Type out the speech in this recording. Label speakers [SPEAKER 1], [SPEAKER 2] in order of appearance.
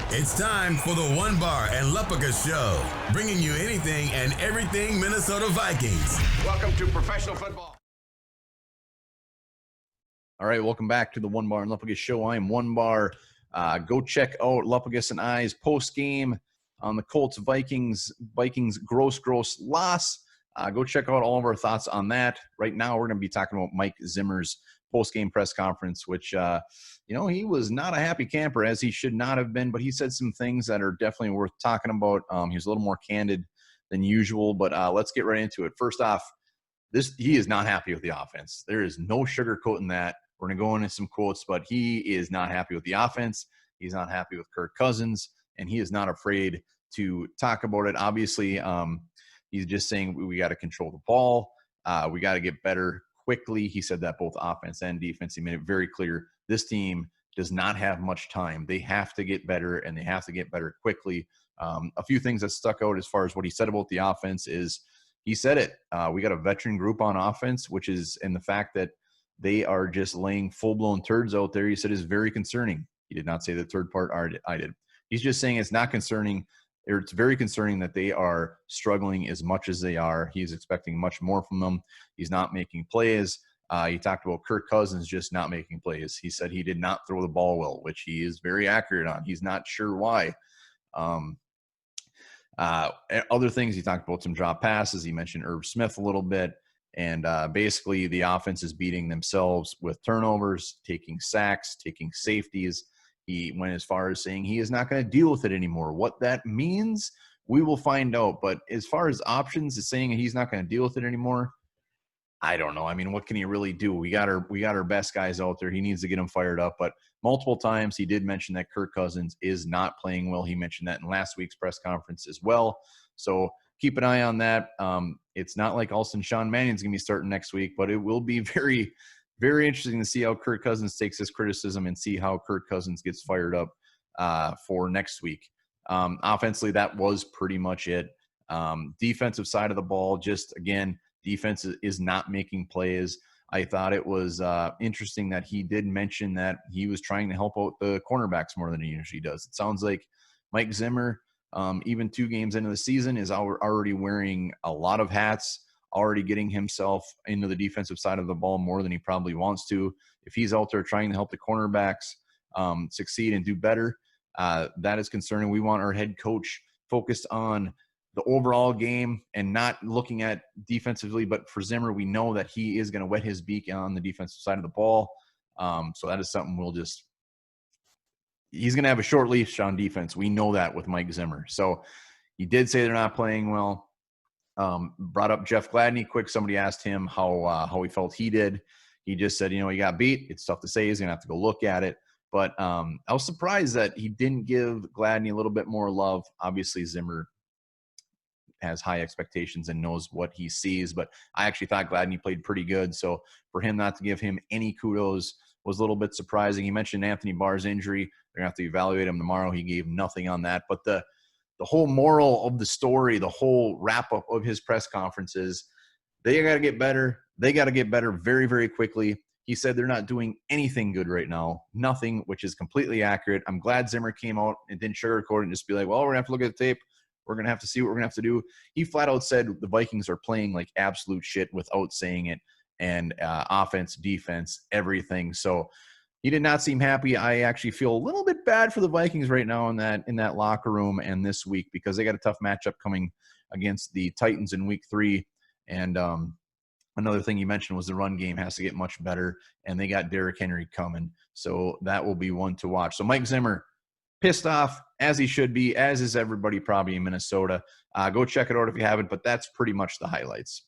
[SPEAKER 1] It's time for the One Bar and Lupica Show, bringing you anything and everything Minnesota Vikings. Welcome to professional football.
[SPEAKER 2] All right, welcome back to the One Bar and Lupica Show. I am One Bar. Go check out Lupigas and I's post-game on the Colts Vikings gross loss. Go check out all of our thoughts on that. Right now, we're going to be talking about Mike Zimmer's post-game press conference, which, he was not a happy camper, as he should not have been, but he said some things that are definitely worth talking about. He was a little more candid than usual, but let's get right into it. First off, he is not happy with the offense. There is no sugarcoating that. We're going to go into some quotes, but he is not happy with the offense. He's not happy with Kirk Cousins, and he is not afraid to talk about it. Obviously, he's just saying we got to control the ball. We got to get better quickly. He said that both offense and defense. He made it very clear this team does not have much time. They have to get better, and they have to get better quickly. A few things that stuck out as far as what he said about the offense is he said it. We got a veteran group on offense, which is in the fact that they are just laying full-blown turds out there. He said is very concerning. He did not say the third part. I did. He's just saying it's not concerning. It's very concerning that they are struggling as much as they are. He's expecting much more from them. He's not making plays. He talked about Kirk Cousins just not making plays. He said he did not throw the ball well, which he is very accurate on. He's not sure why. Other things, he talked about some drop passes. He mentioned Irv Smith a little bit. And basically the offense is beating themselves with turnovers, taking sacks, taking safeties. He went as far as saying he is not going to deal with it anymore. What that means, we will find out. But as far as options, is saying he's not going to deal with it anymore. I don't know. I mean, what can he really do? We got our best guys out there. He needs to get them fired up. But multiple times he did mention that Kirk Cousins is not playing well. He mentioned that in last week's press conference as well. So keep an eye on that. It's not like all of a sudden Sean Mannion's going to be starting next week, but it will be very, very interesting to see how Kirk Cousins takes this criticism and see how Kirk Cousins gets fired up for next week. Offensively, that was pretty much it. Defensive side of the ball, just again, defense is not making plays. I thought it was interesting that he did mention that he was trying to help out the cornerbacks more than he usually does. It sounds like Mike Zimmer, even 2 games into the season, is already wearing a lot of hats, already getting himself into the defensive side of the ball more than he probably wants to. If he's out there trying to help the cornerbacks succeed and do better, that is concerning. We want our head coach focused on the overall game and not looking at defensively. But for Zimmer, we know that he is going to wet his beak on the defensive side of the ball. So that is something he's going to have a short leash on defense. We know that with Mike Zimmer. So he did say they're not playing well. Brought up Jeff Gladney quick. Somebody asked him how he felt he did. He just said, he got beat. It's tough to say. He's going to have to go look at it. But I was surprised that he didn't give Gladney a little bit more love. Obviously, Zimmer has high expectations and knows what he sees. But I actually thought Gladney played pretty good. So for him not to give him any kudos was a little bit surprising. He mentioned Anthony Barr's injury. They're going to have to evaluate him tomorrow. He gave nothing on that. But the whole moral of the story, the whole wrap-up of his press conferences, they got to get better. They got to get better very, very quickly. He said they're not doing anything good right now. Nothing, which is completely accurate. I'm glad Zimmer came out and didn't sugarcoat it and just be like, well, we're going to have to look at the tape. We're going to have to see what we're going to have to do. He flat out said the Vikings are playing like absolute shit without saying it, and offense, defense, everything. So he did not seem happy. I actually feel a little bit bad for the Vikings right now in that locker room and this week, because they got a tough matchup coming against the Titans in week 3. And another thing you mentioned was the run game has to get much better, and they got Derrick Henry coming. So that will be one to watch. So Mike Zimmer, pissed off, as he should be, as is everybody probably in Minnesota. Go check it out if you haven't, but that's pretty much the highlights.